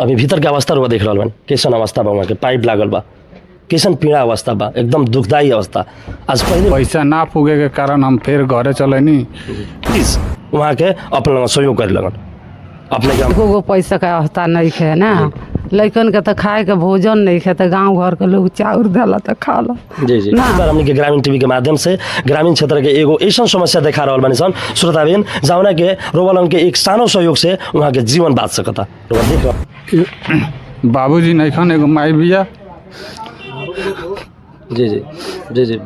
अभी भीतर के अवस्था रुआ देख रहा बन कैसन अवस्था बा, वहाँ के पाइप लागल बा, कैसन पीड़ा अवस्था बा, एकदम दुखदायी अवस्था। आज पहले पैसा ना पुगे के कारण हम फिर घरे चलेनी। प्लीज वहाँ के अपना सहयोग कर लगन अपने के को पैसा का अवस्था नहीं है ना, लड़कन के तो खाए के भोजन नहीं है, तो गांव घर के लोग चाउर दिला तो खा लो। जी जी हमने के ग्रामीण टीवी के माध्यम से ग्रामीण क्षेत्र के एगो ऐसा समस्या देखा रहा बनी सन श्रोताबेन जौना के रोवलन के एक सानो सहयोग से वहाँ के जीवन बाँच सकता। बाबूजी नहीं खान एगो माई बिया। जी जी जी जी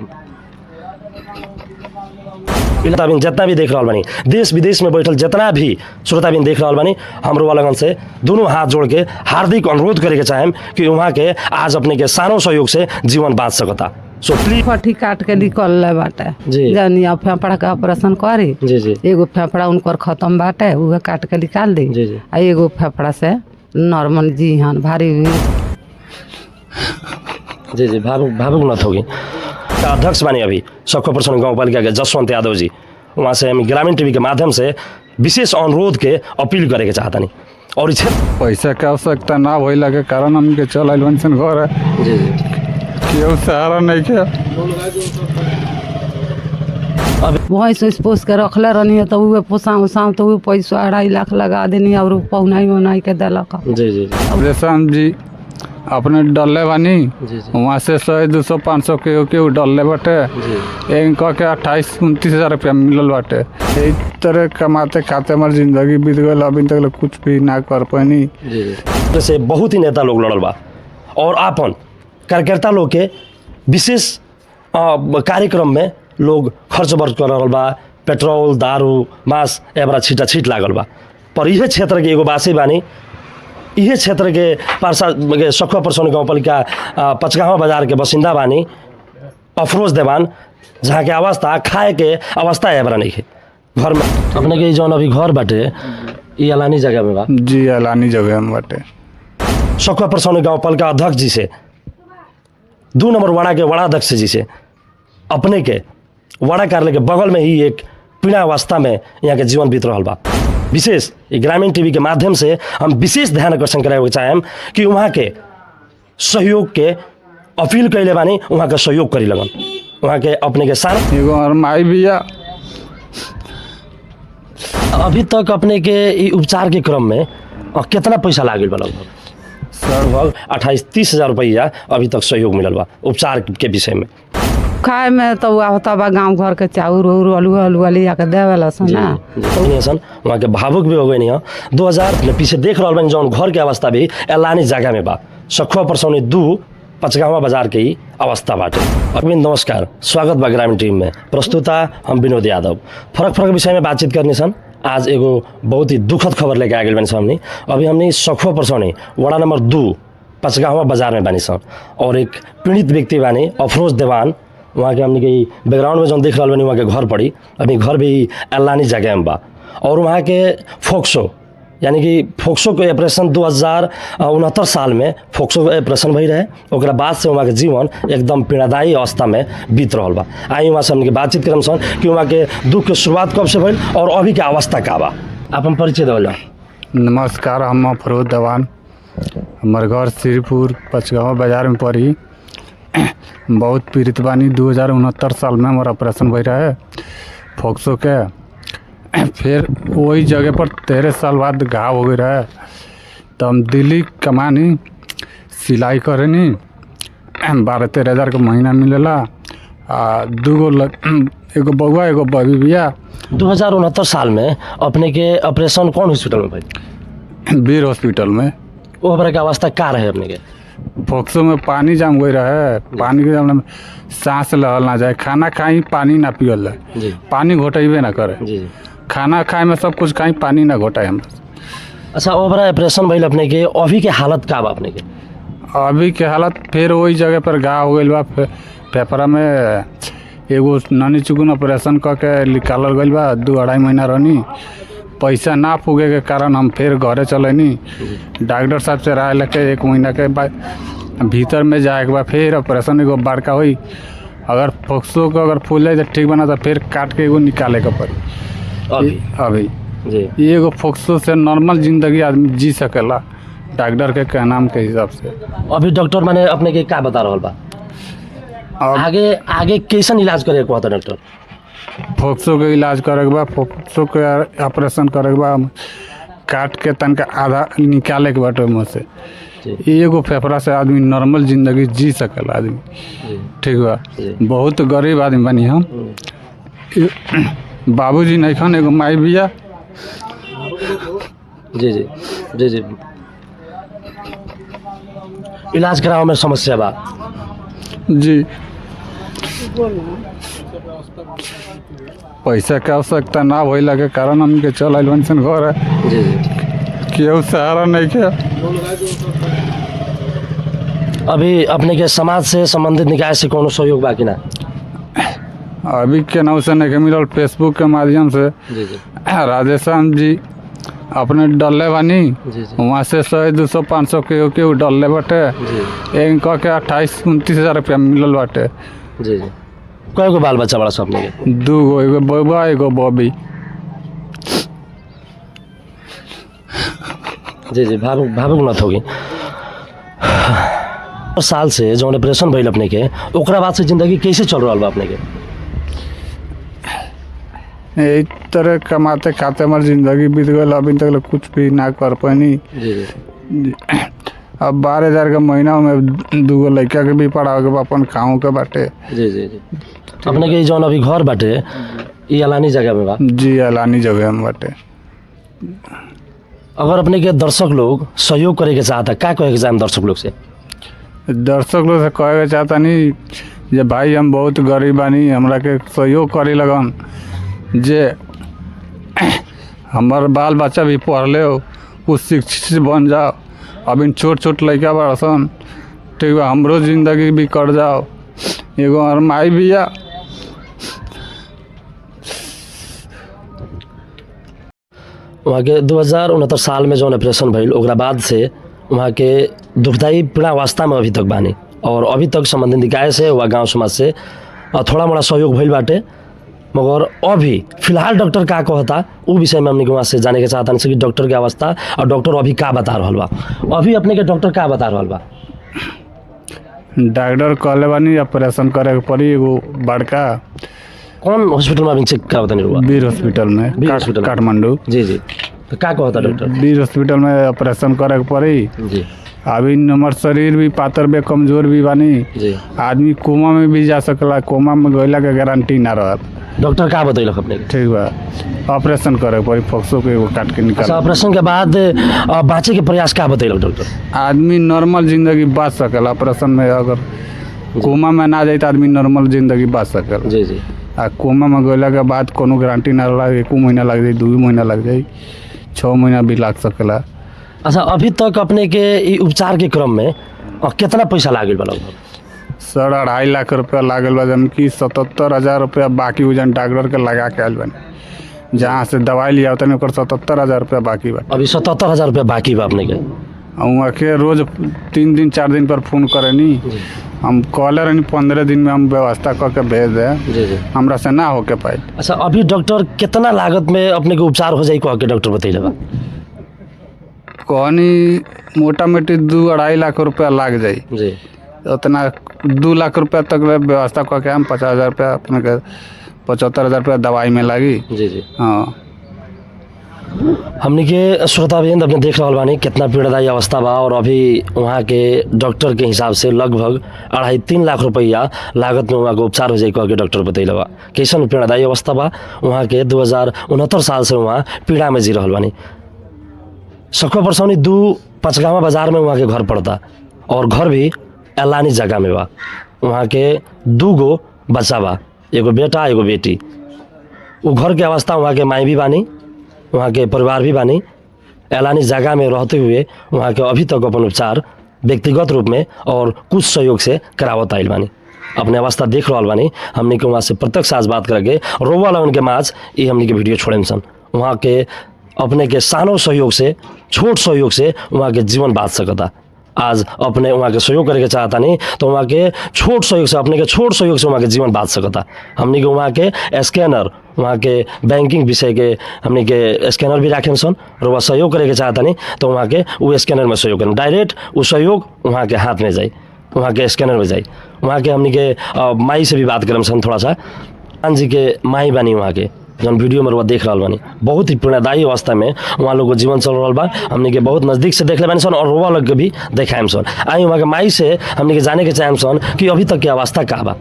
श्रोताबीन जितना भी देख रहा बानी देश विदेश में बैठल जितना भी श्रोताबीन देख रहा बानी हमरो वाला से दोनों हाथ जोड़ के हार्दिक अनुरोध करे के चाहेम कि वहाँ के आज अपने के सानो सहयोग से जीवन बाँच सकता। सो प्लीज फटी काट के निकल बाटे जी। जानी अब फेफड़ा का ऑपरेशन करी, जी जी एगो फेफड़ा उनकर खत्म बाटे उहे काट के निकाल दी, जी जी आ एगो फेफड़ा से नॉर्मल जी हन भारी जी जी भावुक मत होगी। अध्यक्ष बने अभी सखो प्रसन्न गाँव पालिका के जसवंत यादव जी, वहाँ से हम ग्रामीण टीवी के माध्यम से विशेष अनुरोध के अपील करे के चाहता नहीं और इसे पैसा के आवश्यकता ना भइला के कारण हमके चल आइल बन सन घर है। जी जी केहू सहारा नहीं के भैंस वैस पोस के रखले रहनी है तो उहे पोसा उसाम तो उहे पैसा 2.5 लाख लगा देनी और पौनाई उनाई के दिलक। जी जी रेशम जी अपने डल्ले बानी जी जी वहाँ से 100 200 500 के डल्ले बाटे एक के 28-29 हज़ार रुपया मिलल बाटे। एक तरह कमाते खाते हमारी जिंदगी बीत गई, अभी तक कुछ भी ना कर पैनी। जी जी से बहुत ही नेता लोग लड़ल बा और आपन कार्यकर्ता लोग के विशेष कार्यक्रम में लोग खर्च बर्च कर रहल बा, पेट्रोल दारू मांस एबरा छीटा छीट लागल बा। पर यह क्षेत्र के एगो बासी बानी, यह क्षेत्र के पार्षद सखुआ परसौनी गाँव पालिका पचगाँव बाजार के बसिंदा बानी अफरोज देवान, जहाँ के अवस्था खाए के अवस्था एबरा नहीं है। घर में अपने के जौन अभी घर बाटे ये अलानी जगह में बा जी अलानी जगह में बाटे। सखुआ परसौनी गाँव पालिका अध्यक्ष जी से 2 नंबर वाड़ा के वाड़ाध्यक्ष जी से अपने के वाड़ा कार्यालय के बगल में ही एक पीड़ा अवस्था में यहाँ के जीवन बीत रहा बा। विशेष ग्रामीण टीवी के माध्यम से हम विशेष ध्यान आकर्षण करावे चाहेम कि वहाँ के सहयोग के अपील कैले बानी, वहाँ के सहयोग करी लगन, वहाँ के अपने के साथ एगो और माई बिया। अभी तक अपने के ई उपचार के क्रम में कितना पैसा लागल बा? लगभग 28-30 हज़ार रुपया अभी तक सहयोग मिलल बा उपचार के विषय में। खाए में तो होता बा गांव घर के चाउर उर अलुआ लिया के देवेला सन ना सन वहाँ के भावुक भी हो गई नहीं। 2000 पीछे देख रहा बनी जौन घर के अवस्था भी एलानी जगह में बा, सखुआ परसौनी 2 पचगाँवा बाजार के ही अवस्था बाटे। अरविंद नमस्कार, स्वागत बा ग्रामीण टीम में। प्रस्तुता हम विनोद यादव। फरक विषय में बातचीत करनी सन। आज एगो बहुत ही दुखद खबर लेके आ गई बनी हमने। अभी हमने सखुआ परसौनी वाड़ा नंबर 2 पचगाँवा बाजार में बानी सन और एक पीड़ित व्यक्ति बानी अफरोज देवान, वहाँ के हमने के बैकग्राउंड में जो देख रहा बनी वहाँ के घर पड़ी। अभी घर भी एलानी जगह में बा और वहाँ के फोक्सो यानी कि फोक्सो के ऑपरेशन 2069 साल में फोक्सो ऑपरेशन भई रहे। ओकरा बाद से वहाँ के जीवन एकदम पीड़ादायी अवस्था में बीत रहा बा। आई वहाँ से हमने बातचीत करम सन कि वहाँ के दुख के शुरुआत कब से भइल और अभी के अवस्था का बा। आप हम परिचय देवल। नमस्कार, हम अफरोज देवान, हमारे घर श्रीपुर पचगाँव बाजार में पड़ी। बहुत पीड़ित बानी। 2069 साल में हमारा ऑपरेशन भई रहे फोक्सो के। फिर वही जगह पर 13 साल बाद घाव हो गई रहे तो हम दिल्ली कमानी सिलाई करेनी 12-13 हज़ार का महीना मिलेला। एगो बउआ एगो बबी बिया। 2069 साल में अपने के ऑपरेशन कौन हॉस्पिटल में भइल? वीर हॉस्पिटल में। वो के अवस्था का रहे अपने के? फोक्सो में पानी जाम गई रहे, पानी के जाम सांस लहल ना जाए, खाना खाई पानी ना पियल जाए, पानी घोटेबे ना करे। जी खाना खाए में सब कुछ खाई पानी ना घोटाए हम। अच्छा, ओवरा ऑपरेशन भइल अपने के, अभी के हालत का बा अपने के? अभी के हालत फिर वही जगह पर घाव हो गई बा। फेफड़ा में एगो ननी चुकुन ऑपरेशन करके निकालल गई बा। 2-2.5 महीना रहनी, पैसा ना पुगे के कारण हम फिर घरे चलनी। डॉक्टर साहब से राय लेके 1 महीना के बाद भीतर में जाए के बाद फिर ऑपरेशन एगो बड़का हुई। अगर फोक्सो को अगर फूले तो ठीक बना तो फिर काट के एगो निकाले के पड़ी। अभी जी एगो फोक्सो से नॉर्मल जिंदगी आदमी जी सकेला, डॉक्टर के कहनाम के हिसाब से। अभी डॉक्टर माने अपने के का बता रहल बा अब आगे आगे कैसन इलाज करे के कहता डॉक्टर? फोक्सो के इलाज करे के बा, फोक्सो के ऑपरेशन करे के बा, काट के तनका आधा निकाले के बाटे मुँह से। जी एगो फेफड़ा से आदमी नॉर्मल जिंदगी जी सकेला आदमी, जी ठीक बा। जी। बहुत गरीब आदमी बनी हम। बाबूजी नहीं खान, एगो माई बिया। जी जी जी जी इलाज करावे में समस्या बा। जी पैसा के आवश्यकता ना भइला के कारण हमके चल आइल बनी सन घर है। जी जी केहू सहारा नहीं के। अभी अपने के समाज से संबंधित निकाय से कोनो सहयोग बा कि ना? अभी केनाहू से नहीं के मिलल, फेसबुक के माध्यम से जी जी राधेश्याम जी अपने डलले बानी, जी जी वहाँ से 100 200 500 के डलले बाटे। जी एक कह के 28-29 हज़ार रुपया मिलल बाटे। जी जी कय गो बाल बच्चा बड़ा सब अपने के? 2 गो, एगो बउआ एगो बॉबी। जी जी भावुक मत होगी। साल से जो ऑपरेशन भइल अपने के, ओकरा बाद से जिंदगी कैसे चल रहा बा अपने के? एक तरह कमाते खाते हमारी जिंदगी बीत गई, अभी तक कुछ भी ना कर पानी। जी जी अब 12,000 के महीना में 2 गो लड़का के भी पढ़ावे के बा, अपन खाओ के बाटे। जी जी जी अपने के जौन अभी घर बाटे ये अलानी जगह में बा। जी अलानी जगह में बाटे। अगर अपने के दर्शक लोग सहयोग करे के चाहता, का कहे के चाहे दर्शक लोग से? दर्शक लोग से कहे के चाहता नहीं जे भाई हम बहुत गरीब बानी, हमरा के सहयोग करे लगन, जे हमार बाल बच्चा भी पढ़ ले हो, कुछ शिक्षित बन जाओ। अभी छोट छोट लड़का बड़सन, ठीक बा, हमरो जिंदगी भी कर जाओ। एगो हमार माई बिया। वहाँ के 2069 साल में जौन ऑपरेशन भइल, ओकरा बाद से वहाँ के दुखदायी पीड़ावस्था में अभी तक बानी, और अभी तक संबंधित निकाय से व गांव समाज से थोड़ा मोड़ा सहयोग भइल बाटे। मगर अभी फिलहाल डॉक्टर का कहता वो विषय में हमने वहाँ से जाने के चाहता कि डॉक्टर की अवस्था और डॉक्टर अभी का बता रहा बा। अभी अपने के डॉक्टर का बता रहा बा? डॉक्टर कहले बानी ऑपरेशन करे के पड़ी, एगो बड़का कौन हॉस्पिटल में अभी चेक करावता नहीं हुआ? वीर हॉस्पिटल में, वीर हॉस्पिटल में। काठमांडू। जी जी तो का कहता डॉक्टर? वीर हॉस्पिटल में ऑपरेशन करे के पड़ी। जी अभी हमार शरीर भी पातर बे, कमजोर भी बानी। जी आदमी कोमा में भी जा सकला, कोमा में गइला के गारंटी ना रहत। डॉक्टर का बतैलक अपने के? ठीक बा, ऑपरेशन करे के पड़ी, फोक्सो के एगो काट के अच्छा, निकाल। ऑपरेशन के बाद बाँचे के प्रयास का बतैलक डॉक्टर? आदमी नॉर्मल जिंदगी बाँच सकेला। ऑपरेशन में अगर कोमा में ना जाए तो आदमी नॉर्मल जिंदगी बाँच सकेला। जी जी आ कोमा में गइला के बाद कोनो गारंटी ना रहा, 1 महीना लग जाए, 2 महीना लग जाए, 6 महीना भी लग सकेला। अच्छा, अभी तक अपने के ई उपचार के क्रम में कितना पैसा लागल बा लगभग? 2.5 लाख रुपया लागल बा, जबकि 77,000 रुपया बाकी वजन डॉक्टर के लगा के आयल बानी। जहाँ से दवाई लिया होता नहीं, 77,000 रुपया बाकी बा। अभी 77,000 रुपया बाकी बा अपने के? वहाँ के रोज 3 दिन 4 दिन पर फोन करेनी, हम कहले रहनी 15 दिन में हम व्यवस्था करके भेज दे, जी जी हमरा से ना होके पाए। अच्छा, अभी डॉक्टर कितना लागत में अपने के उपचार हो जाए कह के डॉक्टर बतैले बा? कहनी मोटा मोटी 2-2.5 लाख रुपया लाग जाई। जी उतना 2 लाख रुपया तक व्यवस्था करके हम 50,000 रुपया अपने के 75,000 रुपया दवाई में लगी। जी जी हाँ, हमने के श्रोताबिंद अपने देख रहा बानी कितना पीड़ादायी अवस्था बा, और अभी वहाँ के डॉक्टर के हिसाब से लगभग 2.5-3 लाख रुपया लागत में वहाँ के उपचार हो जाए कह के डॉक्टर बतैले बा। कैसन पीड़ादायी अवस्था बा वहाँ के? 2069 साल से वहाँ पीड़ा में जी रहा बानी। सखुआ परसौनी 2 पचगावा बाजार में वहाँ के घर पड़ता, और घर भी एलानी जगह में बा। वहाँ के 2 गो बच्चा बा, एगो बेटा एगो बेटी। वो घर के अवस्था वहाँ के माई भी बानी, वहाँ के परिवार भी बानी। एलानी जगह में रहते हुए वहाँ के अभी तक अपन उपचार व्यक्तिगत रूप में और कुछ सहयोग से करावत आइल बानी। अपने अवस्था देख रहा बानी। हमने के वहाँ से प्रत्यक्ष आज बात करके रोवा लगन के माज ये हमने के वीडियो छोड़े सन। वहाँ के अपने के सानो सहयोग से, छोट सहयोग से वहाँ के जीवन बाँच सकता। आज अपने वहाँ के सहयोग करे के चाहता नहीं तो वहाँ के छोट सहयोग से, अपने के छोट सहयोग से वहाँ के जीवन बाँच सकता। हमने के वहाँ के स्कैनर वहाँ के बैंकिंग विषय के हमने के स्कैनर भी राखें सन और वह सहयोग करे के चाहता नहीं तो वहाँ के वो स्कैनर में सहयोग करें डायरेक्ट वो सहयोग वहाँ के हाथ में जाए वहाँ के स्कैनर में जाए वहाँ के हमने के माई से भी बात करें सन थोड़ा सा हनुमान जी के माई बानी वहाँ के जौन वीडियो में वह देख रहा बानी बहुत ही प्रेरणादायी अवस्था में वहाँ लोग जीवन चल रहा बा हमने के बहुत नज़दीक से देख ले बानी सन और रोवा लोग के भी देखाएम सन आई वहाँ के माई से हमने के जाने के चाहेम सन कि अभी तक की अवस्था का बा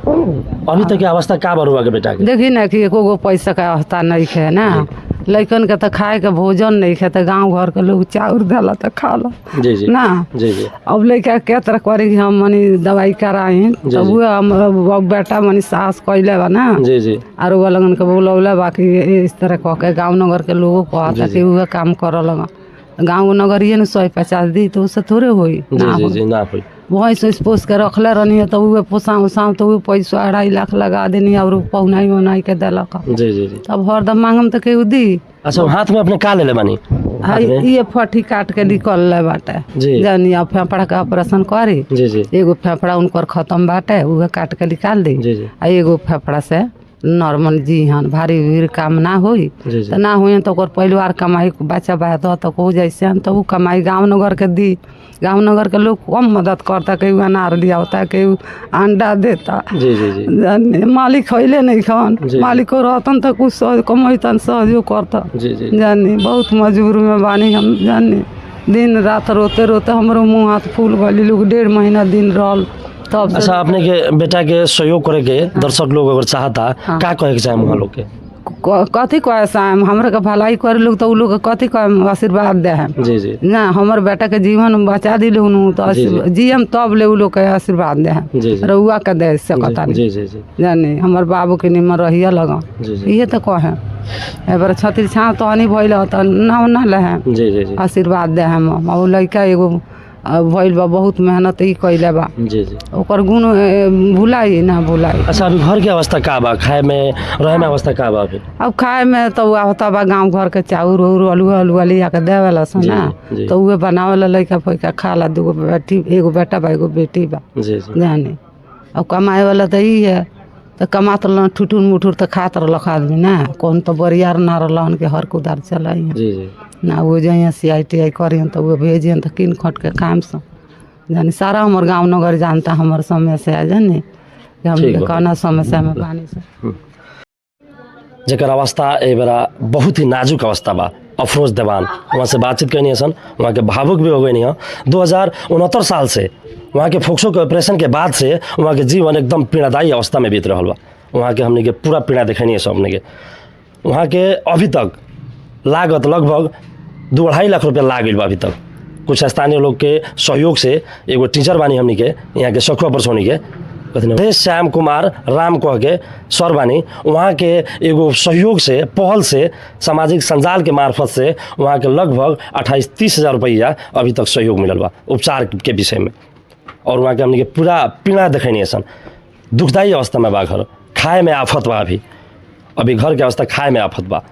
अभी तक की अवस्था का बा रोवा के बेटा के देखी ना कि एको गो पैसा का अवस्था नहीं है ना लइकन के तो खाए के भोजन नहीं है तो गांव घर के लोग चाउर डाला तो खा लो जी जी ना जी जी अब लइका के तरह करी हम मनी दवाई कराई जी, तब जी। वो हम बेटा मनी सास कैले बा ना जी जी और वो लगन के बोलौले बाकी इस तरह कह के गाँव नगर के लोगों को जी, कहता कि वह काम कर लगा गाँव नगर ये 150 दी तो उससे थोड़े होई जी ना जी होई। जी ना हुई वही सोच पोस के रखले रहनी है तो वह पोसाऊ उसाऊ तो वह पैसा 2.5 लाख लगा देनी और पौनाई उनाई के दिलक जी जी जी तब हरदम मांगम तो केहू दी अच्छा वो हाथ में अपने का ले ले बानी हाथ में ये फटी काट के निकल ले बाटे जी। जानी अब फेफड़ा का ऑपरेशन करी जी जी एगो फेफड़ा उनकर खत्म बाटे उहे काट के निकाल दी जी जी आ एगो फेफड़ा से नॉर्मल जी हन भारी भीड़ काम ना होई जी जी तो ना हुई तो ओकर परिवार कमाई बच्चा बात हो तो हो जैसे हन तो वो कमाई गांव नगर के दी गांव नगर के लोग कम मदद करता केहू अनार दिया होता केहू अंडा देता जी जी जी जानी मालिक खैले नहीं खान जी। मालिक रहतन तो कुछ कमैतन सहयोग करता जी जी जानी बहुत मजबूर में बानी हम जानी दिन रात रोते रोते हमरो मुँह हाथ फूल गली लोग 1.5 महीना दिन रहल तब से अच्छा अपने के बेटा के सहयोग करे के दर्शक लोग अगर चाहता का कहे के चाहे वहाँ लोग के कथी कहे साम हमरा के भलाई करे लोग तो उ लोग के कथी कहे आशीर्वाद दे हम जी जी ना हमर बेटा के जीवन बचा दिलु नु तो जी, जी। जियम तब ले उ लोग के आशीर्वाद दे हम जी, जी। रउआ के दे सकता जी नहीं जी जी जानी हमर बाबू के निमन रहिया लगा जी जी इहे तो कहे एबर छतिर छाव तो हनी भइल त ना ना ले हम जी जी जी आशीर्वाद दे हम और लड़का एगो भइल बा बहुत मेहनत ही कैले बा जी जी ओकर गुण भुलाई ना भुलाई अच्छा अभी घर के अवस्था का बा खाए में रहे में अवस्था का बा अभी अब खाए में तो होता बा गाँव घर के चाउर उर अलुआ लिया के देवेला सन जी, ना जी। तो उहे बनावेला लइका फइका खाला 2 बेटी एगो बेटा बा एगो बेटी बा जी जी जानी अब कमाए वाला तो ई है तो कमात रहलन ठुठुर मुठुर तो खात रहलक आदमी ना कौन तो बरियार ना रहलन के हर कुदार चलाई जी जी ना वो जाइए CITI करियन तो वो भेजियन तो किन खट के काम से जानी सारा हमर गाँव नगर जानता हमर समस्या जानी कि हम ठीक बा। कौना समस्या में बानी से जेकर अवस्था ए बेरा बहुत ही नाजुक अवस्था बा अफरोज देवान वहाँ से बातचीत करनी है सन वहाँ के भावुक भी हो गई नहीं है 2069 साल से वहाँ के फोक्सो के ऑपरेशन के बाद से वहाँ के जीवन एकदम पीड़ादायी अवस्था में बीत रहा बा वहाँ के हमने के पूरा पीड़ा देखनी है सबने के वहाँ के अभी तक लागत लगभग 2-2.5 लाख रुपया लाग गई बा अभी तक कुछ स्थानीय लोग के सहयोग से एगो टीचर बानी हमनी के यहाँ के सखुआ परसोनी के कथी श्याम कुमार राम कह के सर बानी वहाँ के एगो सहयोग से पहल से सामाजिक संजाल के मार्फत से वहाँ के लगभग 28-30 हज़ार रुपया अभी तक सहयोग मिलल बा उपचार के विषय में और वहाँ के हमने के पूरा पीड़ा देखनी है सन दुखदायी अवस्था में बा घर खाए में आफत बा अभी घर के अवस्था खाए में आफत बा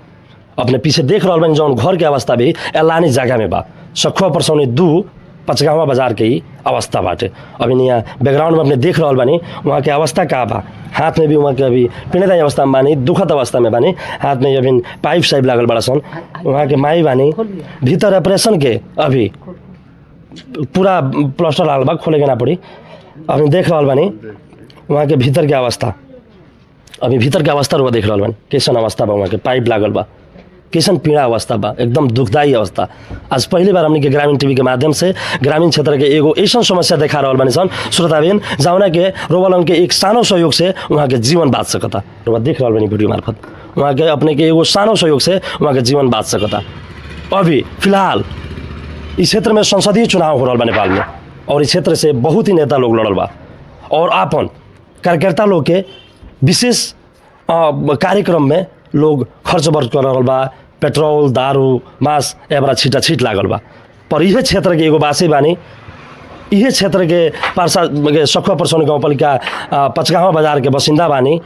अपने पीछे देख रहा बानी जौन घर के अवस्था भी एलानी जगह में बा सखुआ परसौनी 2 पचगावा बाजार के ही अवस्था बाटे अभी यहाँ बैकग्राउंड में अपने देख रहा बानी वहाँ के अवस्था का बा हाथ में भी वहाँ के अभी पीड़ादायी अवस्था में बानी दुखद अवस्था में बानी हाथ में अभी पाइप साइप लागल बड़ा सन वहाँ के माई बानी भीतर ऑपरेशन के अभी पूरा प्लास्टर लागल बा खोले के ना पड़ी अभी देख रहा बानी वहाँ के भीतर के अवस्था अभी भीतर के अवस्था रुआ देख रहा बानी कैसन अवस्था बा वहाँ के पाइप लागल बा कैसन पीड़ा अवस्था बा एकदम दुखदायी अवस्था आज पहली बार हमने के ग्रामीण टीवी के माध्यम से ग्रामीण क्षेत्र के एगो ऐसा समस्या देखा रहा बानी सन श्रोताबेन जौना के रोवलन के एक सानो सहयोग से वहाँ के जीवन बाँच सकता रोवा देख रहा बानी वीडियो मार्फत वहाँ के अपने के एगो सानो सहयोग से वहाँ के जीवन बाँच सकता अभी फिलहाल इस क्षेत्र में संसदीय चुनाव हो रहा बा नेपाल में और इस क्षेत्र से बहुत ही नेता लोग लड़ल बा और आपन कार्यकर्ता लोग के विशेष कार्यक्रम में लोग खर्च बर्च कर रहा बा पेट्रोल दारू मांस एबरा छीटा छीट लागल बा पर यह क्षेत्र के एगो बासी बानी यह क्षेत्र के पार्षद सखुआ परसौनी गाउँपालिका पचगावा बाजार के बसिंदा बानी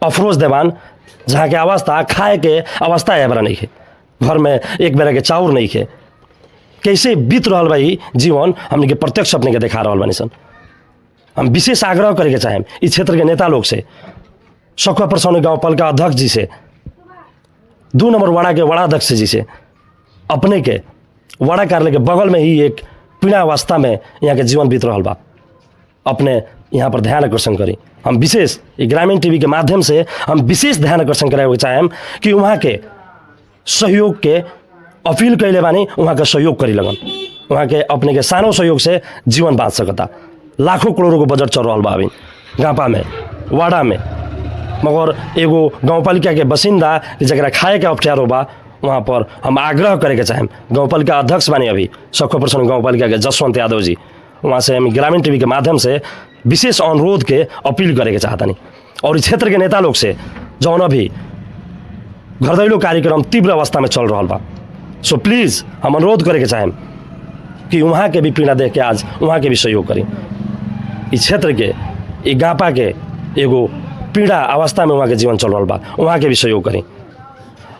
अफरोज देवान जहाँ के अवस्था खाए के अवस्था एबरा नहीं है घर में एक बेरा के चाउर नहीं है कैसे बीत रहा बा जीवन हमने के प्रत्यक्ष अपने के देखा रहा बानी सन हम विशेष आग्रह करे के चाहें इस क्षेत्र के नेता लोग से सखुआ परसौनी गाँव पालिका अध्यक्ष जी से, 2 नंबर वाड़ा के वाड़ा अध्यक्ष जी से, अपने के वाड़ा कार्यालय के बगल में ही एक पीड़ा अवस्था में यहाँ के जीवन बीत रहा बा। अपने यहाँ पर ध्यान आकर्षण करी। हम विशेष ग्रामीण टीवी के माध्यम से हम विशेष ध्यान आकर्षण करावे चाहें कि वहाँ के सहयोग के अपील कैले बानी, वहाँ के सहयोग करी लगन। वहाँ के अपने के सानो सहयोग से जीवन बाँच सकता। लाखों करोड़ों को बजट चल रहा बा अभी गाँपा में, वाड़ा में, मगर एगो गाउँपालिका के बसिंदा जरा खाए के अप्ठ्यारो बा, वहाँ पर हम आग्रह करे के चाहें। गाउँपालिका अध्यक्ष बानी अभी सखुआ परसौनी गाउँपालिका के जसवंत यादव जी, वहाँ से हम ग्रामीण टीवी के माध्यम से विशेष अनुरोध के अपील करे के चाहता नहीं। और इस क्षेत्र के नेता लोग से जौन अभी घरदैलो कार्यक्रम तीव्र अवस्था में चल रहा बा, सो प्लीज़ हम अनुरोध करे के चाहें कि वहाँ के भी पीड़ा देख के आज वहाँ के भी सहयोग करें। इस क्षेत्र के गाँपा के एगो पीड़ा अवस्था में वहाँ के जीवन चल रहा बा, वहाँ के भी सहयोग करें।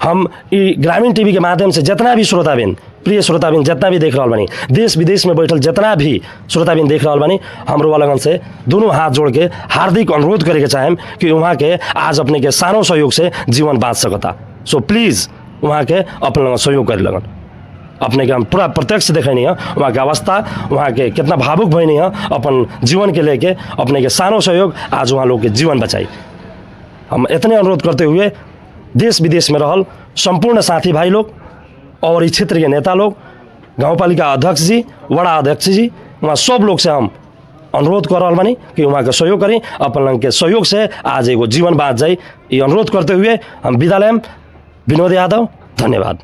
हम ग्रामीण टीवी के माध्यम से जितना भी श्रोताबिन, प्रिय श्रोताबिन जितना भी देख रहा बानी, देश विदेश में बैठल जितना भी श्रोताबिन देख रहा बानी, हमरो वाला से दोनों हाथ जोड़ के हार्दिक अनुरोध करे के चाहें कि वहाँ के आज अपने के सानो सहयोग से जीवन बाँच सकता। सो प्लीज़ वहाँ के अपने सहयोग करे लगन। अपने के हम पूरा प्रत्यक्ष देखे नहीं है वहाँ के अवस्था, वहाँ के कितना भावुक भई नहीं है अपन जीवन के लेके, अपने के सानो सहयोग आज वहाँ लोग के जीवन बचाई। हम इतने अनुरोध करते हुए देश विदेश में रहल संपूर्ण साथी भाई लोग और इस क्षेत्र के नेता लोग, गाउँपालिका अध्यक्ष जी, वड़ा अध्यक्ष जी, वहाँ सब लोग से हम अनुरोध कर रहा बानी कि वहाँ के सहयोग करें। अपन लोग के सहयोग से आज एगो जीवन बाँच जाए, ये अनुरोध करते हुए हम विदा लेम। विनोद यादव, धन्यवाद।